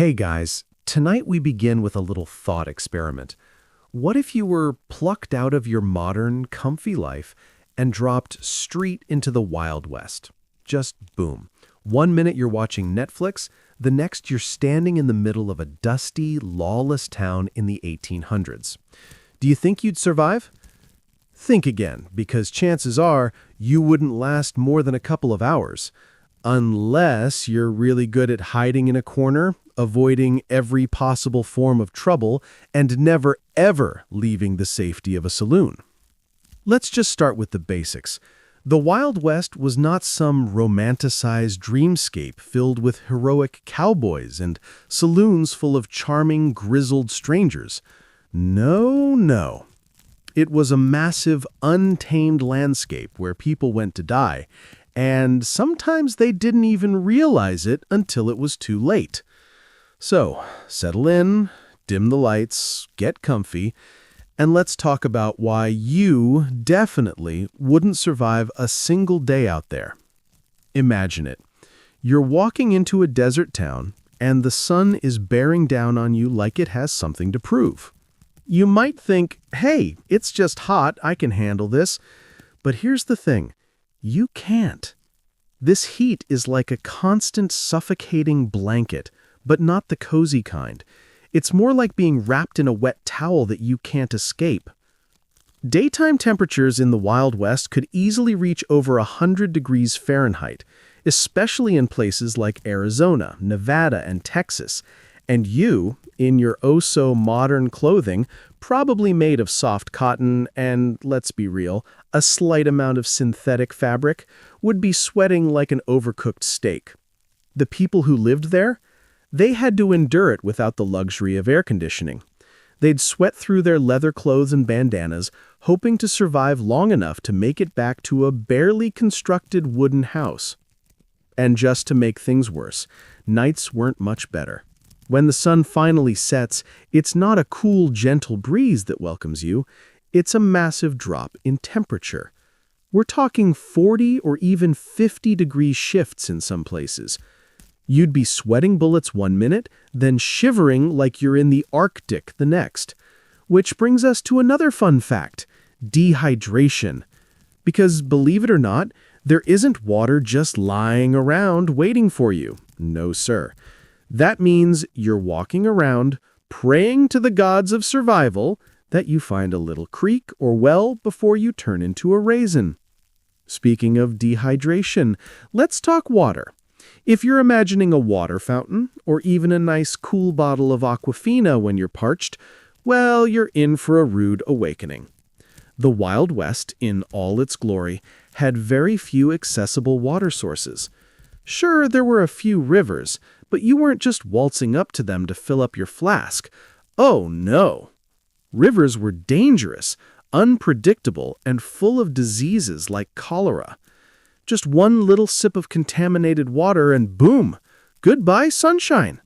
Hey guys, tonight we begin with a little thought experiment. What if you were plucked out of your modern, comfy life and dropped straight into the Wild West? Just boom. 1 minute you're watching Netflix, the next you're standing in the middle of a dusty, lawless town in the 1800s. Do you think you'd survive? Think again, because chances are you wouldn't last more than a couple of hours. Unless you're really good at hiding in a corner, avoiding every possible form of trouble, and never ever leaving the safety of a saloon. Let's just start with the basics. The Wild West was not some romanticized dreamscape filled with heroic cowboys and saloons full of charming, grizzled strangers. No. It was a massive, untamed landscape where people went to die, and sometimes they didn't even realize it until it was too late. So, settle in, dim the lights, get comfy, and let's talk about why you definitely wouldn't survive a single day out there. Imagine it. You're walking into a desert town, and the sun is bearing down on you like it has something to prove. You might think, hey, it's just hot, I can handle this. But here's the thing. You can't. This heat is like a constant suffocating blanket, but not the cozy kind. It's more like being wrapped in a wet towel that you can't escape. Daytime temperatures in the Wild West could easily reach over 100 degrees Fahrenheit, especially in places like Arizona, Nevada, and Texas. And you, in your oh-so-modern clothing, probably made of soft cotton and, let's be real, a slight amount of synthetic fabric, would be sweating like an overcooked steak. The people who lived there? They had to endure it without the luxury of air conditioning. They'd sweat through their leather clothes and bandanas, hoping to survive long enough to make it back to a barely constructed wooden house. And just to make things worse, nights weren't much better. When the sun finally sets, it's not a cool, gentle breeze that welcomes you. It's a massive drop in temperature. We're talking 40 or even 50-degree shifts in some places. You'd be sweating bullets 1 minute, then shivering like you're in the Arctic the next. Which brings us to another fun fact: dehydration. Because, believe it or not, there isn't water just lying around waiting for you. No, sir. That means you're walking around, praying to the gods of survival that you find a little creek or well before you turn into a raisin. Speaking of dehydration, let's talk water. If you're imagining a water fountain, or even a nice cool bottle of Aquafina when you're parched, well, you're in for a rude awakening. The Wild West, in all its glory, had very few accessible water sources. Sure, there were a few rivers, but you weren't just waltzing up to them to fill up your flask. Oh, no. Rivers were dangerous, unpredictable, and full of diseases like cholera. Just one little sip of contaminated water and boom, goodbye sunshine.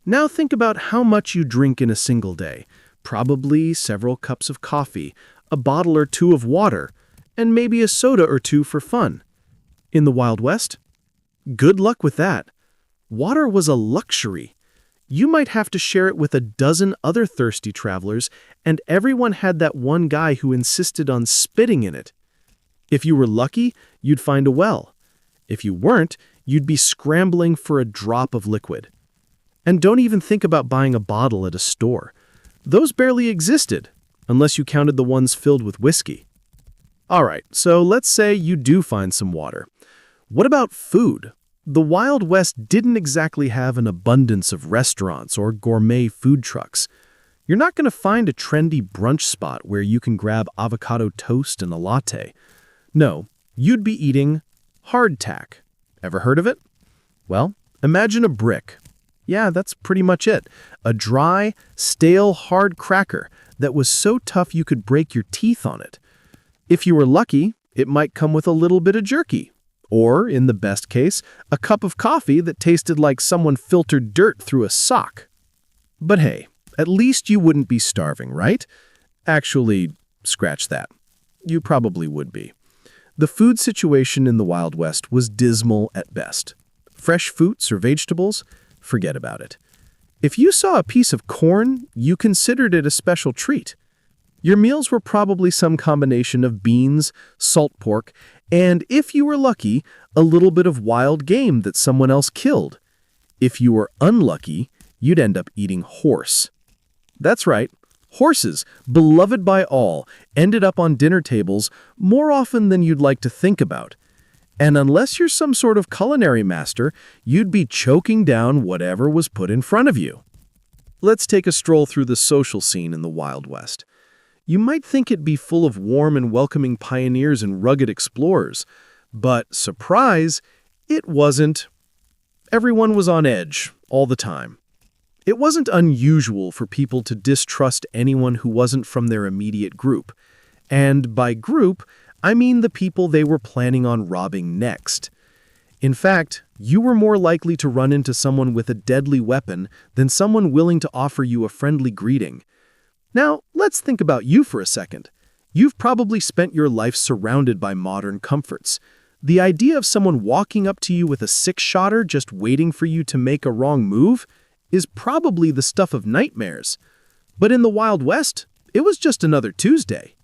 Now think about how much you drink in a single day. Probably several cups of coffee, a bottle or two of water, and maybe a soda or two for fun. In the Wild West? Good luck with that. Water was a luxury. You might have to share it with a dozen other thirsty travelers, and everyone had that one guy who insisted on spitting in it. If you were lucky, you'd find a well. If you weren't, you'd be scrambling for a drop of liquid. And don't even think about buying a bottle at a store. Those barely existed, unless you counted the ones filled with whiskey. All right, so let's say you do find some water. What about food? The Wild West didn't exactly have an abundance of restaurants or gourmet food trucks. You're not going to find a trendy brunch spot where you can grab avocado toast and a latte. No, you'd be eating hardtack. Ever heard of it? Well, imagine a brick. Yeah, that's pretty much it. A dry, stale, hard cracker that was so tough you could break your teeth on it. If you were lucky, it might come with a little bit of jerky. Or, in the best case, a cup of coffee that tasted like someone filtered dirt through a sock. But hey, at least you wouldn't be starving, right? Actually, scratch that. You probably would be. The food situation in the Wild West was dismal at best. Fresh fruits or vegetables? Forget about it. If you saw a piece of corn, you considered it a special treat. Your meals were probably some combination of beans, salt pork, and, if you were lucky, a little bit of wild game that someone else killed. If you were unlucky, you'd end up eating horse. That's right. Horses, beloved by all, ended up on dinner tables more often than you'd like to think about. And unless you're some sort of culinary master, you'd be choking down whatever was put in front of you. Let's take a stroll through the social scene in the Wild West. You might think it'd be full of warm and welcoming pioneers and rugged explorers, but surprise, it wasn't. Everyone was on edge all the time. It wasn't unusual for people to distrust anyone who wasn't from their immediate group. And by group, I mean the people they were planning on robbing next. In fact, you were more likely to run into someone with a deadly weapon than someone willing to offer you a friendly greeting. Now, let's think about you for a second. You've probably spent your life surrounded by modern comforts. The idea of someone walking up to you with a six-shooter just waiting for you to make a wrong move is probably the stuff of nightmares. But in the Wild West, it was just another Tuesday.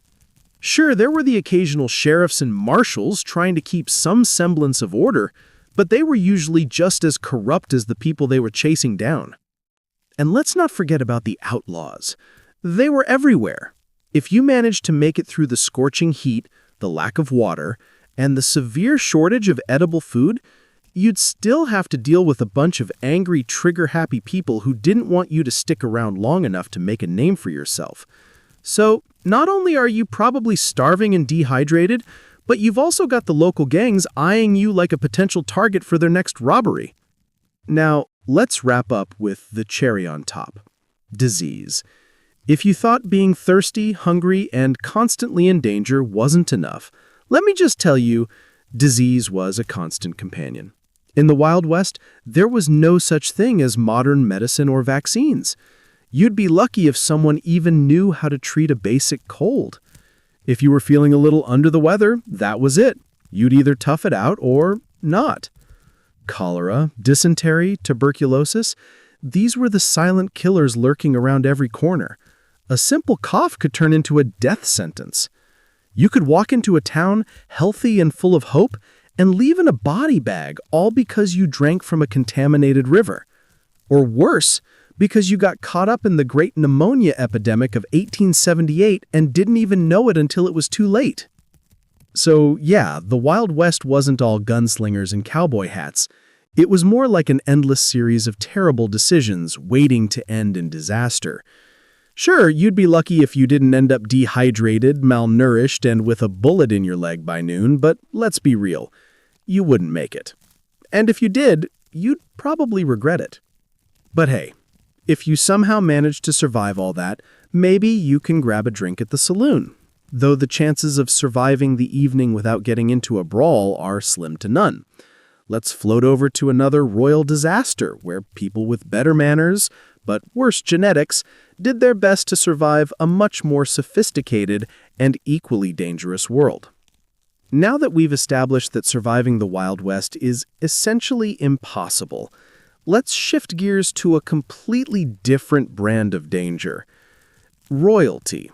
Sure, there were the occasional sheriffs and marshals trying to keep some semblance of order, but they were usually just as corrupt as the people they were chasing down. And let's not forget about the outlaws. They were everywhere. If you managed to make it through the scorching heat, the lack of water, and the severe shortage of edible food, you'd still have to deal with a bunch of angry, trigger-happy people who didn't want you to stick around long enough to make a name for yourself. So, not only are you probably starving and dehydrated, but you've also got the local gangs eyeing you like a potential target for their next robbery. Now, let's wrap up with the cherry on top. Disease. If you thought being thirsty, hungry, and constantly in danger wasn't enough, let me just tell you, disease was a constant companion. In the Wild West, there was no such thing as modern medicine or vaccines. You'd be lucky if someone even knew how to treat a basic cold. If you were feeling a little under the weather, that was it. You'd either tough it out or not. Cholera, dysentery, tuberculosis, these were the silent killers lurking around every corner. A simple cough could turn into a death sentence. You could walk into a town healthy and full of hope and leave in a body bag, all because you drank from a contaminated river. Or worse, because you got caught up in the great pneumonia epidemic of 1878 and didn't even know it until it was too late. So yeah, the Wild West wasn't all gunslingers and cowboy hats. It was more like an endless series of terrible decisions waiting to end in disaster. Sure, you'd be lucky if you didn't end up dehydrated, malnourished, and with a bullet in your leg by noon, but let's be real. You wouldn't make it. And if you did, you'd probably regret it. But hey, if you somehow managed to survive all that, maybe you can grab a drink at the saloon. Though the chances of surviving the evening without getting into a brawl are slim to none. Let's float over to another royal disaster where people with better manners, but worse genetics, did their best to survive a much more sophisticated and equally dangerous world. Now that we've established that surviving the Wild West is essentially impossible, let's shift gears to a completely different brand of danger. Royalty.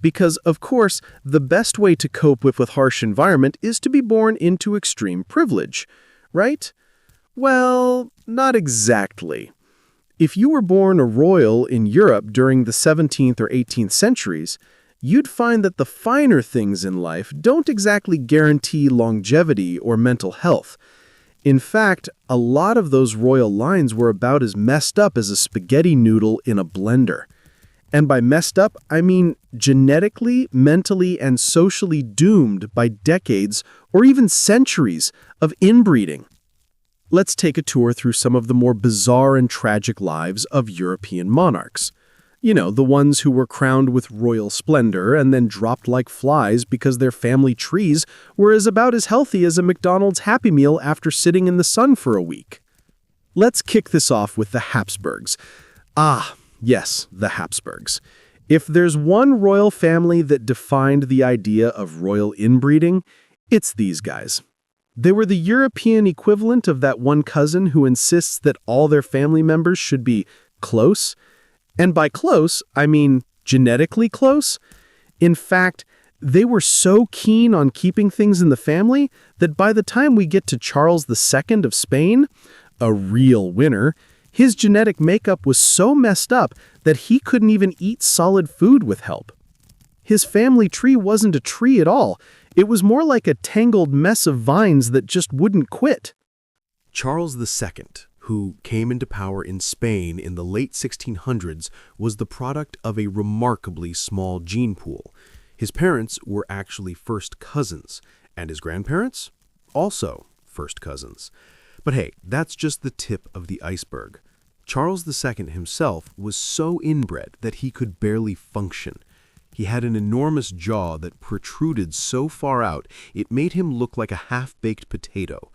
Because, of course, the best way to cope with harsh environment is to be born into extreme privilege, right? Well, not exactly. If you were born a royal in Europe during the 17th or 18th centuries, you'd find that the finer things in life don't exactly guarantee longevity or mental health. In fact, a lot of those royal lines were about as messed up as a spaghetti noodle in a blender. And by messed up, I mean genetically, mentally, and socially doomed by decades or even centuries of inbreeding. Let's take a tour through some of the more bizarre and tragic lives of European monarchs. You know, the ones who were crowned with royal splendor and then dropped like flies because their family trees were about as healthy as a McDonald's Happy Meal after sitting in the sun for a week. Let's kick this off with the Habsburgs. Yes, the Habsburgs. If there's one royal family that defined the idea of royal inbreeding, it's these guys. They were the European equivalent of that one cousin who insists that all their family members should be close. And by close, I mean genetically close. In fact, they were so keen on keeping things in the family that by the time we get to Charles II of Spain, a real winner, his genetic makeup was so messed up that he couldn't even eat solid food with help. His family tree wasn't a tree at all. It was more like a tangled mess of vines that just wouldn't quit. Charles II, who came into power in Spain in the late 1600s, was the product of a remarkably small gene pool. His parents were actually first cousins, and his grandparents? Also first cousins. But hey, that's just the tip of the iceberg. Charles II himself was so inbred that he could barely function. He had an enormous jaw that protruded so far out it made him look like a half-baked potato.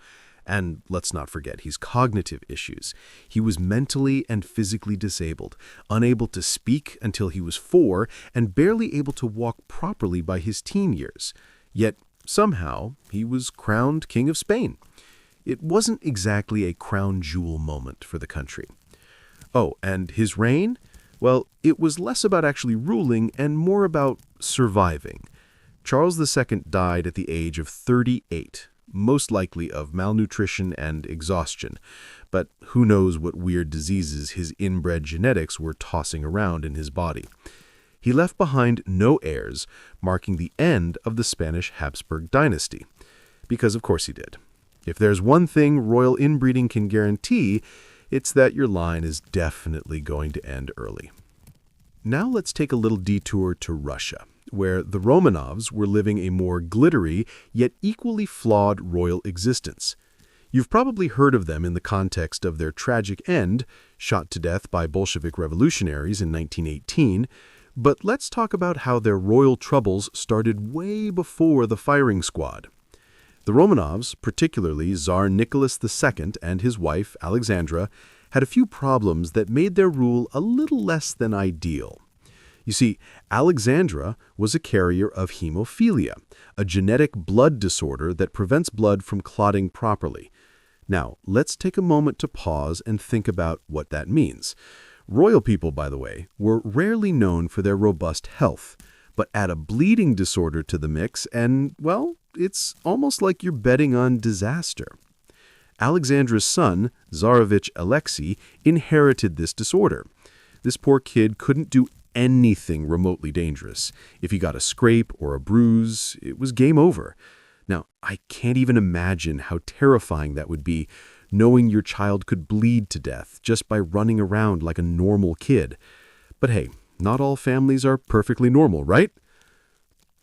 And let's not forget his cognitive issues. He was mentally and physically disabled, unable to speak until he was 4, and barely able to walk properly by his teen years. Yet, somehow, he was crowned King of Spain. It wasn't exactly a crown jewel moment for the country. Oh, and his reign? Well, it was less about actually ruling and more about surviving. Charles II died at the age of 38. Most likely of malnutrition and exhaustion, but who knows what weird diseases his inbred genetics were tossing around in his body. He left behind no heirs, marking the end of the Spanish Habsburg dynasty. Because of course he did. If there's one thing royal inbreeding can guarantee, it's that your line is definitely going to end early. Now let's take a little detour to Russia, where the Romanovs were living a more glittery, yet equally flawed royal existence. You've probably heard of them in the context of their tragic end, shot to death by Bolshevik revolutionaries in 1918, but let's talk about how their royal troubles started way before the firing squad. The Romanovs, particularly Tsar Nicholas II and his wife, Alexandra, had a few problems that made their rule a little less than ideal. You see, Alexandra was a carrier of hemophilia, a genetic blood disorder that prevents blood from clotting properly. Now, let's take a moment to pause and think about what that means. Royal people, by the way, were rarely known for their robust health, but add a bleeding disorder to the mix and, well, it's almost like you're betting on disaster. Alexandra's son, Tsarevich Alexei, inherited this disorder. This poor kid couldn't do anything remotely dangerous. If he got a scrape or a bruise, it was game over. Now, I can't even imagine how terrifying that would be, knowing your child could bleed to death just by running around like a normal kid. But hey, not all families are perfectly normal, right?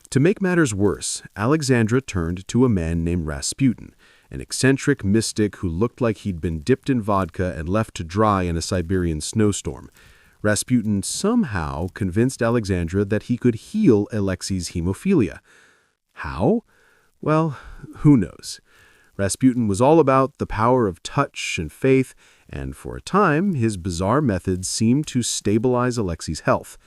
To make matters worse, Alexandra turned to a man named Rasputin, an eccentric mystic who looked like he'd been dipped in vodka and left to dry in a Siberian snowstorm. Rasputin somehow convinced Alexandra that he could heal Alexei's hemophilia. How? Well, who knows? Rasputin was all about the power of touch and faith, and for a time, his bizarre methods seemed to stabilize Alexei's health.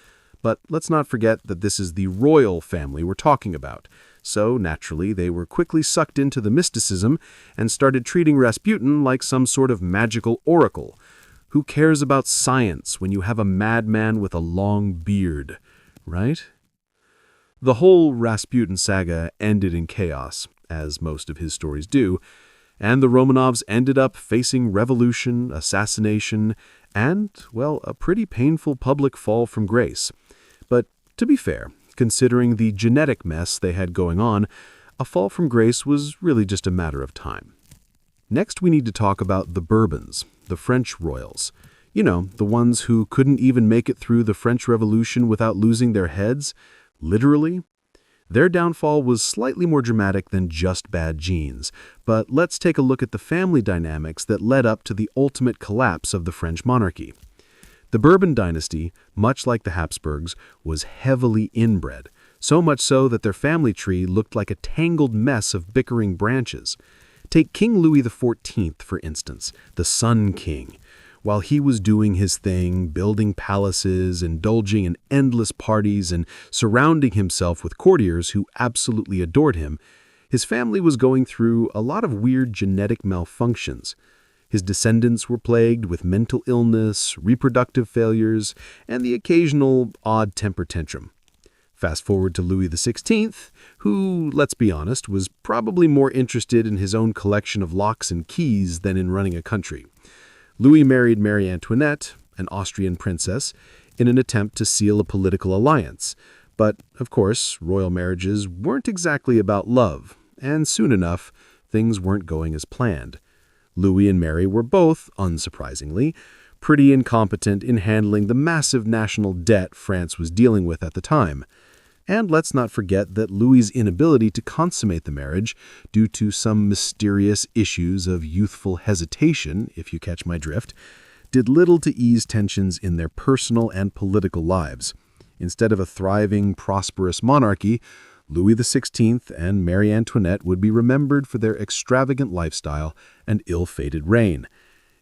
But let's not forget that this is the royal family we're talking about. So, naturally, they were quickly sucked into the mysticism and started treating Rasputin like some sort of magical oracle. Who cares about science when you have a madman with a long beard, right? The whole Rasputin saga ended in chaos, as most of his stories do, and the Romanovs ended up facing revolution, assassination, and, well, a pretty painful public fall from grace. But to be fair, considering the genetic mess they had going on, a fall from grace was really just a matter of time. Next, we need to talk about the Bourbons, the French royals. You know, the ones who couldn't even make it through the French Revolution without losing their heads, literally. Their downfall was slightly more dramatic than just bad genes, but let's take a look at the family dynamics that led up to the ultimate collapse of the French monarchy. The Bourbon dynasty, much like the Habsburgs, was heavily inbred, so much so that their family tree looked like a tangled mess of bickering branches. Take King Louis XIV, for instance, the Sun King. While he was doing his thing, building palaces, indulging in endless parties, and surrounding himself with courtiers who absolutely adored him, his family was going through a lot of weird genetic malfunctions. His descendants were plagued with mental illness, reproductive failures, and the occasional odd temper tantrum. Fast forward to Louis XVI, who, let's be honest, was probably more interested in his own collection of locks and keys than in running a country. Louis married Marie Antoinette, an Austrian princess, in an attempt to seal a political alliance. But, of course, royal marriages weren't exactly about love, and soon enough, things weren't going as planned. Louis and Mary were both, unsurprisingly, pretty incompetent in handling the massive national debt France was dealing with at the time. And let's not forget that Louis's inability to consummate the marriage, due to some mysterious issues of youthful hesitation, if you catch my drift, did little to ease tensions in their personal and political lives. Instead of a thriving, prosperous monarchy, Louis XVI and Marie Antoinette would be remembered for their extravagant lifestyle and ill-fated reign.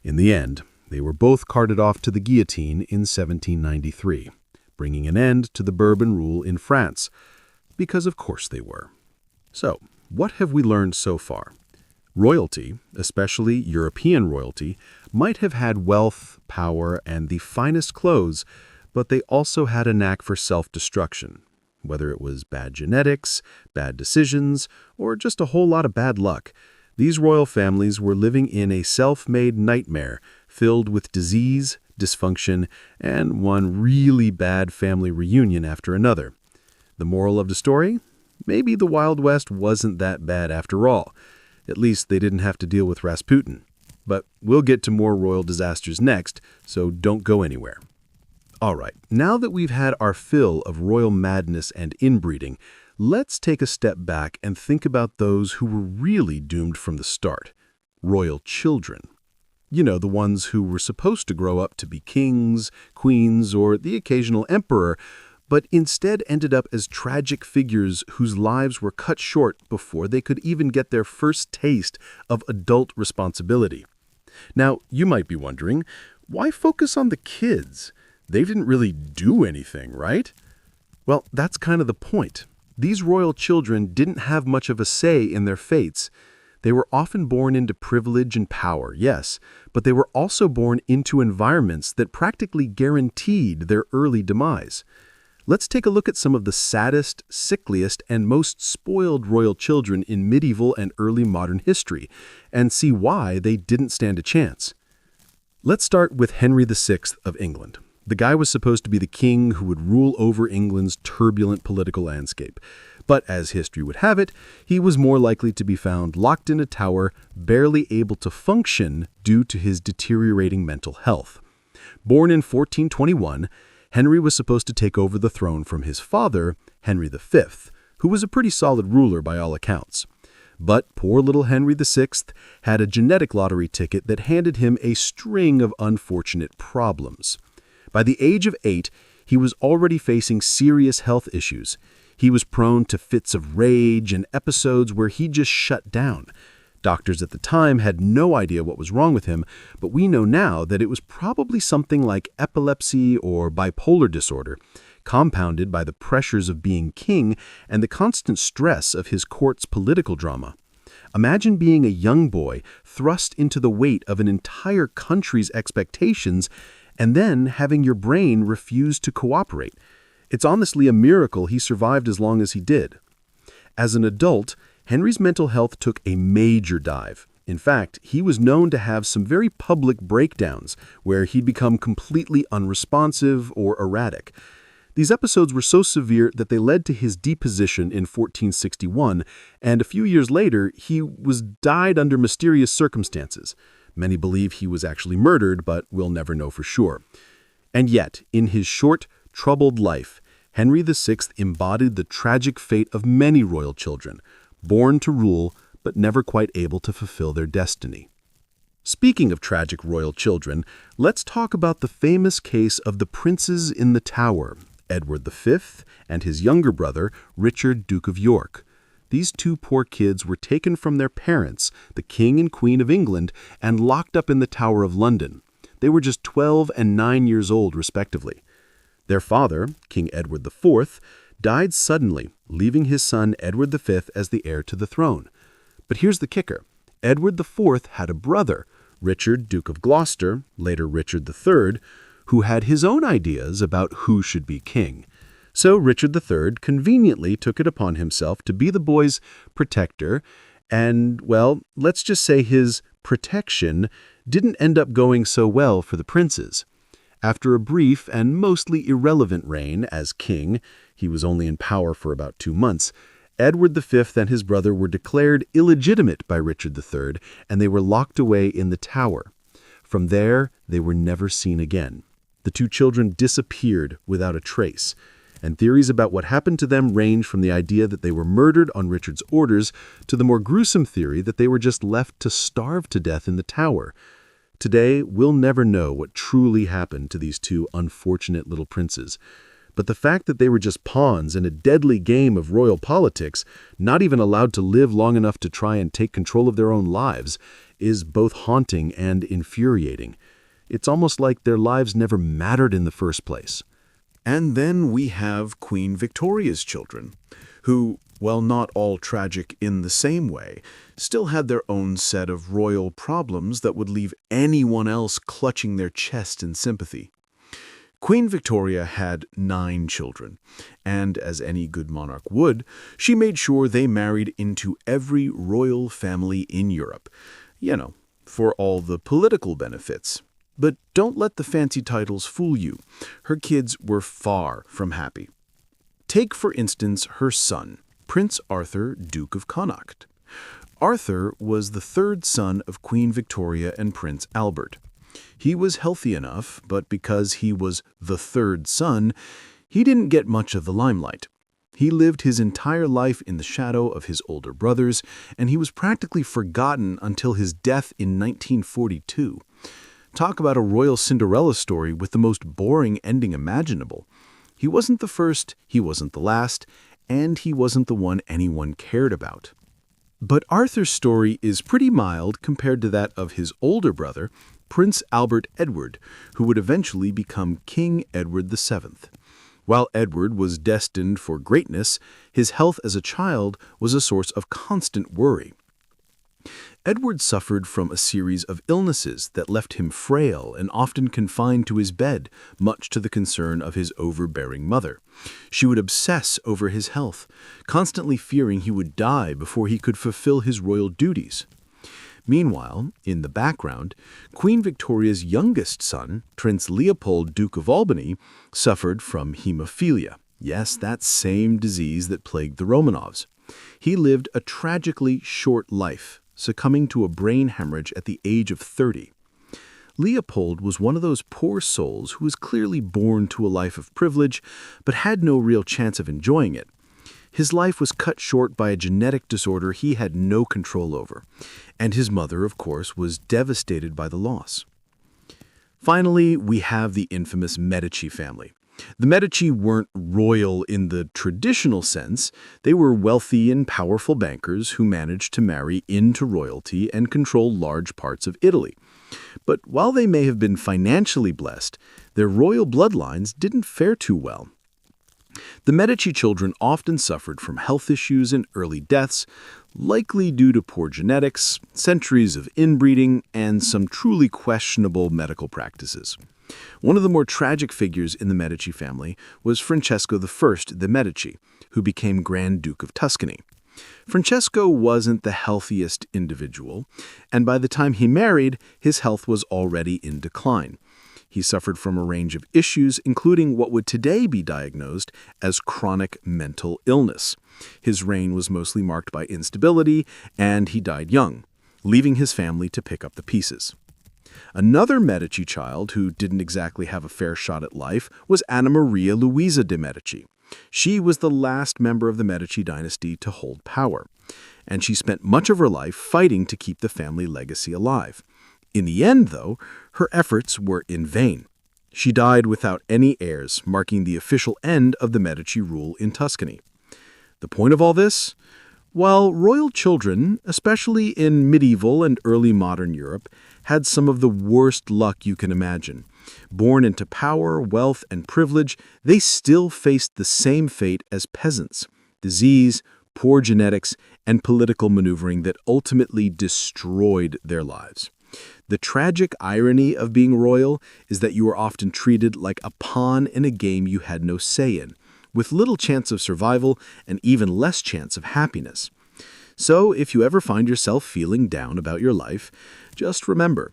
In the end, they were both carted off to the guillotine in 1793, bringing an end to the Bourbon rule in France, because of course they were. So, what have we learned so far? Royalty, especially European royalty, might have had wealth, power, and the finest clothes, but they also had a knack for self-destruction. Whether it was bad genetics, bad decisions, or just a whole lot of bad luck, these royal families were living in a self-made nightmare filled with disease, dysfunction, and one really bad family reunion after another. The moral of the story? Maybe the Wild West wasn't that bad after all. At least they didn't have to deal with Rasputin. But we'll get to more royal disasters next, so don't go anywhere. All right, now that we've had our fill of royal madness and inbreeding, let's take a step back and think about those who were really doomed from the start. Royal children. You know, the ones who were supposed to grow up to be kings, queens, or the occasional emperor, but instead ended up as tragic figures whose lives were cut short before they could even get their first taste of adult responsibility. Now, you might be wondering, why focus on the kids? They didn't really do anything, right? Well, that's kind of the point. These royal children didn't have much of a say in their fates. They were often born into privilege and power, yes, but they were also born into environments that practically guaranteed their early demise. Let's take a look at some of the saddest, sickliest, and most spoiled royal children in medieval and early modern history, and see why they didn't stand a chance. Let's start with Henry VI of England. The guy was supposed to be the king who would rule over England's turbulent political landscape. But as history would have it, he was more likely to be found locked in a tower, barely able to function due to his deteriorating mental health. Born in 1421, Henry was supposed to take over the throne from his father, Henry V, who was a pretty solid ruler by all accounts. But poor little Henry VI had a genetic lottery ticket that handed him a string of unfortunate problems. By the age of 8, he was already facing serious health issues. He was prone to fits of rage and episodes where he just shut down. Doctors at the time had no idea what was wrong with him, but we know now that it was probably something like epilepsy or bipolar disorder, compounded by the pressures of being king and the constant stress of his court's political drama. Imagine being a young boy thrust into the weight of an entire country's expectations and then having your brain refuse to cooperate. It's honestly a miracle he survived as long as he did. As an adult, Henry's mental health took a major dive. In fact, he was known to have some very public breakdowns where he'd become completely unresponsive or erratic. These episodes were so severe that they led to his deposition in 1461, and a few years later, he died under mysterious circumstances. Many believe he was actually murdered, but we'll never know for sure. And yet, in his short, troubled life, Henry VI embodied the tragic fate of many royal children, born to rule but never quite able to fulfill their destiny. Speaking of tragic royal children, let's talk about the famous case of the princes in the Tower, Edward V and his younger brother, Richard, Duke of York. These two poor kids were taken from their parents, the King and Queen of England, and locked up in the Tower of London. They were just 12 and 9 years old, respectively. Their father, King Edward IV, died suddenly, leaving his son Edward V as the heir to the throne. But here's the kicker. Edward IV had a brother, Richard, Duke of Gloucester, later Richard III, who had his own ideas about who should be king. So Richard III conveniently took it upon himself to be the boy's protector, and, well, let's just say his protection didn't end up going so well for the princes. After a brief and mostly irrelevant reign as king, he was only in power for about 2 months, Edward V and his brother were declared illegitimate by Richard III, and they were locked away in the Tower. From there, they were never seen again. The 2 children disappeared without a trace, and theories about what happened to them range from the idea that they were murdered on Richard's orders to the more gruesome theory that they were just left to starve to death in the Tower. Today, we'll never know what truly happened to these 2 unfortunate little princes. But the fact that they were just pawns in a deadly game of royal politics, not even allowed to live long enough to try and take control of their own lives, is both haunting and infuriating. It's almost like their lives never mattered in the first place. And then we have Queen Victoria's children, who, while not all tragic in the same way, still had their own set of royal problems that would leave anyone else clutching their chest in sympathy. Queen Victoria had 9 children, and as any good monarch would, she made sure they married into every royal family in Europe, for all the political benefits. But don't let the fancy titles fool you. Her kids were far from happy. Take, for instance, her son, Prince Arthur, Duke of Connaught. Arthur was the 3rd son of Queen Victoria and Prince Albert. He was healthy enough, but because he was the 3rd son, he didn't get much of the limelight. He lived his entire life in the shadow of his older brothers, and he was practically forgotten until his death in 1942. Talk about a royal Cinderella story with the most boring ending imaginable. He wasn't the first, he wasn't the last, and he wasn't the one anyone cared about. But Arthur's story is pretty mild compared to that of his older brother, Prince Albert Edward, who would eventually become King Edward VII. While Edward was destined for greatness, his health as a child was a source of constant worry. Edward suffered from a series of illnesses that left him frail and often confined to his bed, much to the concern of his overbearing mother. She would obsess over his health, constantly fearing he would die before he could fulfill his royal duties. Meanwhile, in the background, Queen Victoria's youngest son, Prince Leopold, Duke of Albany, suffered from hemophilia. Yes, that same disease that plagued the Romanovs. He lived a tragically short life, succumbing to a brain hemorrhage at the age of 30. Leopold was one of those poor souls who was clearly born to a life of privilege, but had no real chance of enjoying it. His life was cut short by a genetic disorder he had no control over, and his mother, of course, was devastated by the loss. Finally, we have the infamous Medici family. The Medici weren't royal in the traditional sense. They were wealthy and powerful bankers who managed to marry into royalty and control large parts of Italy. But while they may have been financially blessed, their royal bloodlines didn't fare too well. The Medici children often suffered from health issues and early deaths, likely due to poor genetics, centuries of inbreeding, and some truly questionable medical practices. One of the more tragic figures in the Medici family was Francesco I de' Medici, who became Grand Duke of Tuscany. Francesco wasn't the healthiest individual, and by the time he married, his health was already in decline. He suffered from a range of issues, including what would today be diagnosed as chronic mental illness. His reign was mostly marked by instability, and he died young, leaving his family to pick up the pieces. Another Medici child who didn't exactly have a fair shot at life was Anna Maria Luisa de' Medici. She was the last member of the Medici dynasty to hold power, and she spent much of her life fighting to keep the family legacy alive. In the end, though, her efforts were in vain. She died without any heirs, marking the official end of the Medici rule in Tuscany. The point of all this? While royal children, especially in medieval and early modern Europe, had some of the worst luck you can imagine. Born into power, wealth, and privilege, they still faced the same fate as peasants: disease, poor genetics, and political maneuvering that ultimately destroyed their lives. The tragic irony of being royal is that you are often treated like a pawn in a game you had no say in, with little chance of survival and even less chance of happiness. So, if you ever find yourself feeling down about your life, just remember,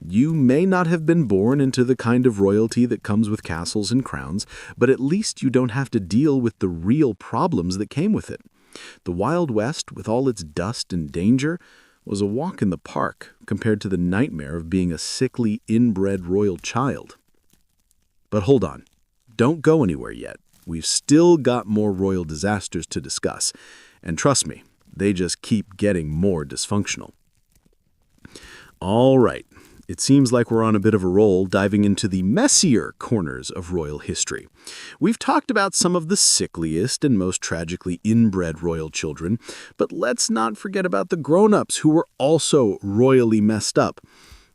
you may not have been born into the kind of royalty that comes with castles and crowns, but at least you don't have to deal with the real problems that came with it. The Wild West, with all its dust and danger, was a walk in the park compared to the nightmare of being a sickly, inbred royal child. But hold on, don't go anywhere yet. We've still got more royal disasters to discuss, and trust me, they just keep getting more dysfunctional. All right, it seems like we're on a bit of a roll diving into the messier corners of royal history. We've talked about some of the sickliest and most tragically inbred royal children, but let's not forget about the grown-ups who were also royally messed up.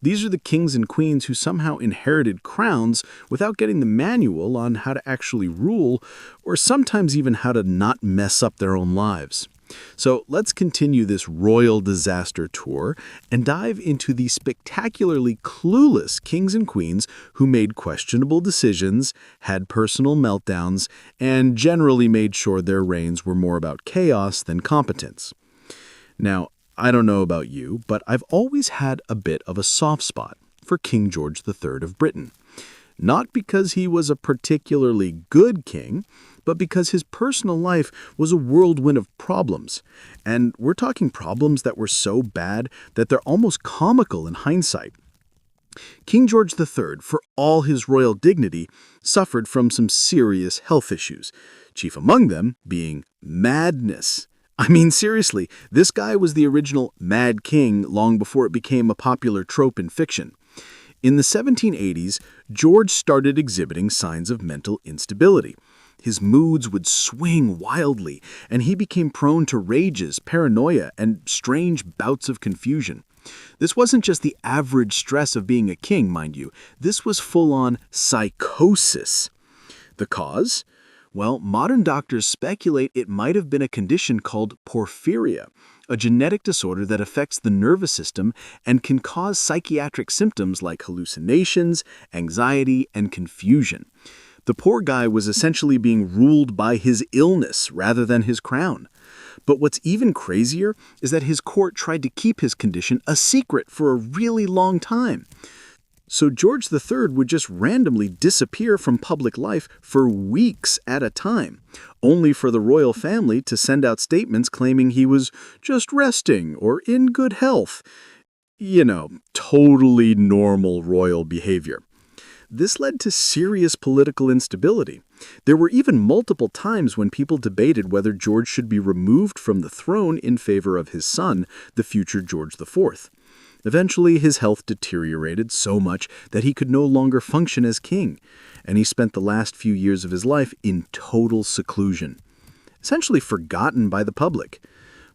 These are the kings and queens who somehow inherited crowns without getting the manual on how to actually rule, or sometimes even how to not mess up their own lives. So let's continue this royal disaster tour and dive into the spectacularly clueless kings and queens who made questionable decisions, had personal meltdowns, and generally made sure their reigns were more about chaos than competence. Now, I don't know about you, but I've always had a bit of a soft spot for King George III of Britain. Not because he was a particularly good king, but because his personal life was a whirlwind of problems. And we're talking problems that were so bad that they're almost comical in hindsight. King George III, for all his royal dignity, suffered from some serious health issues, chief among them being madness. I mean, seriously, this guy was the original Mad King long before it became a popular trope in fiction. In the 1780s, George started exhibiting signs of mental instability. His moods would swing wildly, and he became prone to rages, paranoia, and strange bouts of confusion. This wasn't just the average stress of being a king, mind you. This was full-on psychosis. The cause? Well, modern doctors speculate it might have been a condition called porphyria, a genetic disorder that affects the nervous system and can cause psychiatric symptoms like hallucinations, anxiety, and confusion. The poor guy was essentially being ruled by his illness rather than his crown. But what's even crazier is that his court tried to keep his condition a secret for a really long time. So George III would just randomly disappear from public life for weeks at a time, only for the royal family to send out statements claiming he was just resting or in good health. You know, totally normal royal behavior. This led to serious political instability. There were even multiple times when people debated whether George should be removed from the throne in favor of his son, the future George IV. Eventually, his health deteriorated so much that he could no longer function as king, and he spent the last few years of his life in total seclusion, essentially forgotten by the public.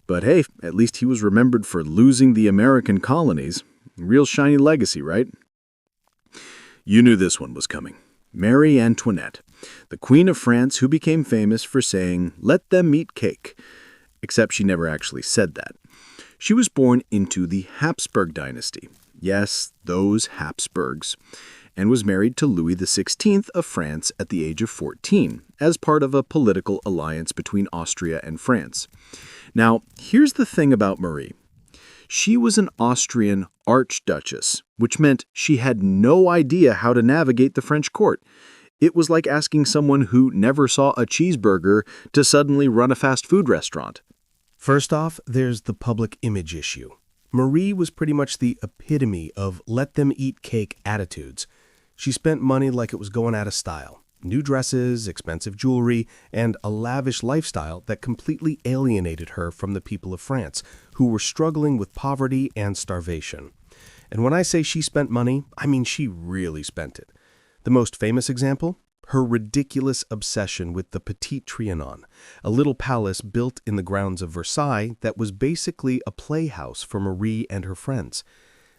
But hey, at least he was remembered for losing the American colonies. Real shiny legacy, right? You knew this one was coming. Marie Antoinette, the Queen of France who became famous for saying, "Let them eat cake." Except she never actually said that. She was born into the Habsburg dynasty. Yes, those Habsburgs. And was married to Louis XVI of France at the age of 14, as part of a political alliance between Austria and France. Now, here's the thing about Marie. She was an Austrian archduchess, which meant she had no idea how to navigate the French court. It was like asking someone who never saw a cheeseburger to suddenly run a fast food restaurant. First off, there's the public image issue. Marie was pretty much the epitome of let-them-eat-cake attitudes. She spent money like it was going out of style. New dresses, expensive jewelry, and a lavish lifestyle that completely alienated her from the people of France, who were struggling with poverty and starvation. And when I say she spent money, I mean she really spent it. The most famous example? Her ridiculous obsession with the Petit Trianon, a little palace built in the grounds of Versailles that was basically a playhouse for Marie and her friends.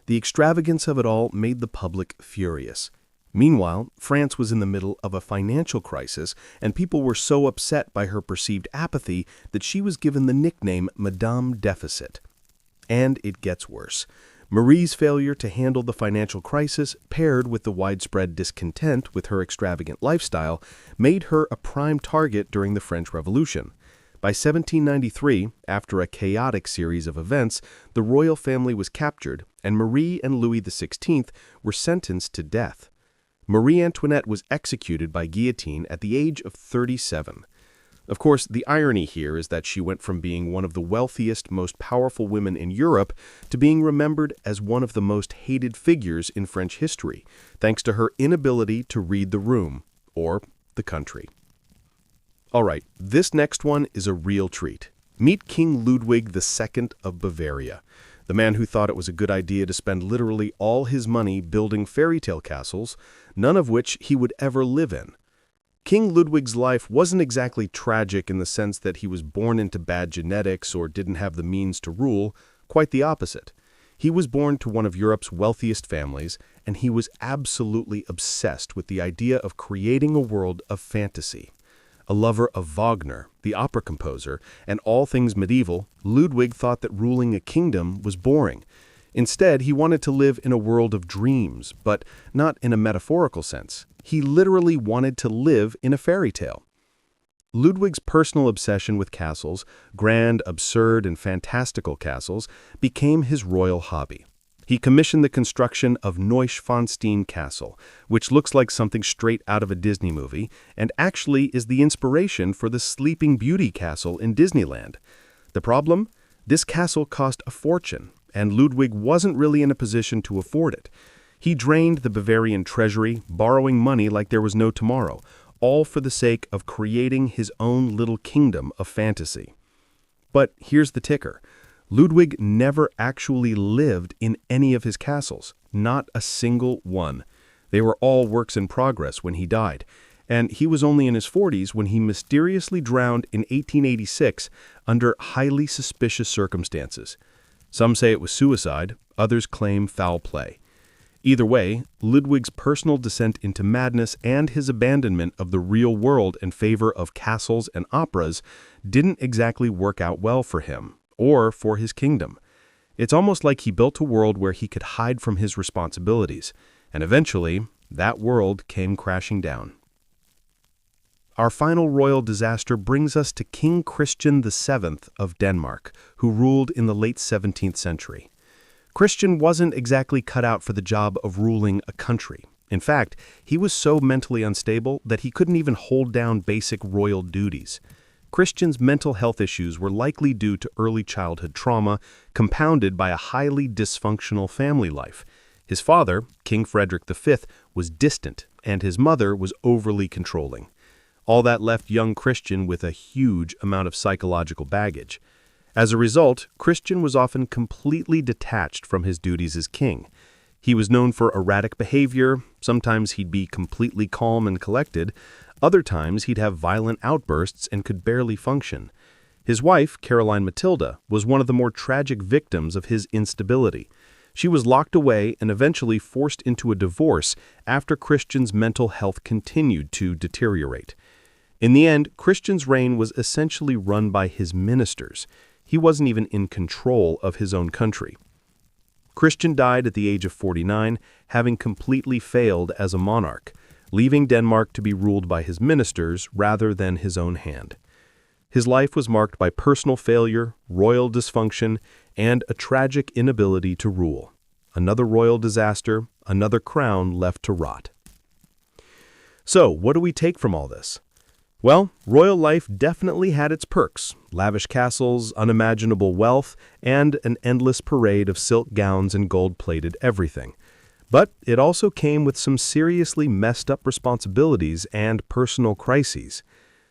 The extravagance of it all made the public furious. Meanwhile, France was in the middle of a financial crisis, and people were so upset by her perceived apathy that she was given the nickname Madame Deficit. And it gets worse. Marie's failure to handle the financial crisis, paired with the widespread discontent with her extravagant lifestyle, made her a prime target during the French Revolution. By 1793, after a chaotic series of events, the royal family was captured, and Marie and Louis XVI were sentenced to death. Marie Antoinette was executed by guillotine at the age of 37. Of course, the irony here is that she went from being one of the wealthiest, most powerful women in Europe to being remembered as one of the most hated figures in French history, thanks to her inability to read the room, or the country. All right, this next one is a real treat. Meet King Ludwig II of Bavaria, the man who thought it was a good idea to spend literally all his money building fairy tale castles, none of which he would ever live in. King Ludwig's life wasn't exactly tragic in the sense that he was born into bad genetics or didn't have the means to rule, quite the opposite. He was born to one of Europe's wealthiest families, and he was absolutely obsessed with the idea of creating a world of fantasy. A lover of Wagner, the opera composer, and all things medieval, Ludwig thought that ruling a kingdom was boring. Instead, he wanted to live in a world of dreams, but not in a metaphorical sense. He literally wanted to live in a fairy tale. Ludwig's personal obsession with castles, grand, absurd, and fantastical castles, became his royal hobby. He commissioned the construction of Neuschwanstein Castle, which looks like something straight out of a Disney movie, and actually is the inspiration for the Sleeping Beauty Castle in Disneyland. The problem? This castle cost a fortune, and Ludwig wasn't really in a position to afford it. He drained the Bavarian treasury, borrowing money like there was no tomorrow, all for the sake of creating his own little kingdom of fantasy. But here's the ticker. Ludwig never actually lived in any of his castles, not a single one. They were all works in progress when he died, and he was only in his 40s when he mysteriously drowned in 1886 under highly suspicious circumstances. Some say it was suicide, others claim foul play. Either way, Ludwig's personal descent into madness and his abandonment of the real world in favor of castles and operas didn't exactly work out well for him, or for his kingdom. It's almost like he built a world where he could hide from his responsibilities, and eventually, that world came crashing down. Our final royal disaster brings us to King Christian VII of Denmark, who ruled in the late 17th century. Christian wasn't exactly cut out for the job of ruling a country. In fact, he was so mentally unstable that he couldn't even hold down basic royal duties. Christian's mental health issues were likely due to early childhood trauma, compounded by a highly dysfunctional family life. His father, King Frederick V, was distant, and his mother was overly controlling. All that left young Christian with a huge amount of psychological baggage. As a result, Christian was often completely detached from his duties as king. He was known for erratic behavior. Sometimes he'd be completely calm and collected. Other times he'd have violent outbursts and could barely function. His wife, Caroline Matilda, was one of the more tragic victims of his instability. She was locked away and eventually forced into a divorce after Christian's mental health continued to deteriorate. In the end, Christian's reign was essentially run by his ministers. He wasn't even in control of his own country. Christian died at the age of 49, having completely failed as a monarch, leaving Denmark to be ruled by his ministers rather than his own hand. His life was marked by personal failure, royal dysfunction, and a tragic inability to rule. Another royal disaster, another crown left to rot. So, what do we take from all this? Well, royal life definitely had its perks: lavish castles, unimaginable wealth, and an endless parade of silk gowns and gold-plated everything. But it also came with some seriously messed up responsibilities and personal crises.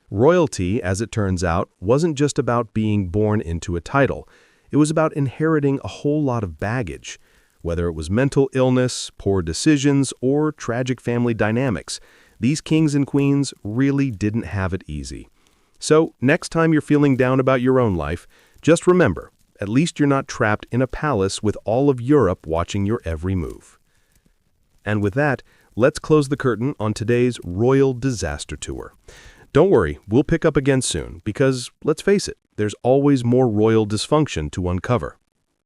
Royalty, as it turns out, wasn't just about being born into a title. It was about inheriting a whole lot of baggage. Whether it was mental illness, poor decisions, or tragic family dynamics, these kings and queens really didn't have it easy. So, next time you're feeling down about your own life, just remember, at least you're not trapped in a palace with all of Europe watching your every move. And with that, let's close the curtain on today's royal disaster tour. Don't worry, we'll pick up again soon, because, let's face it, there's always more royal dysfunction to uncover.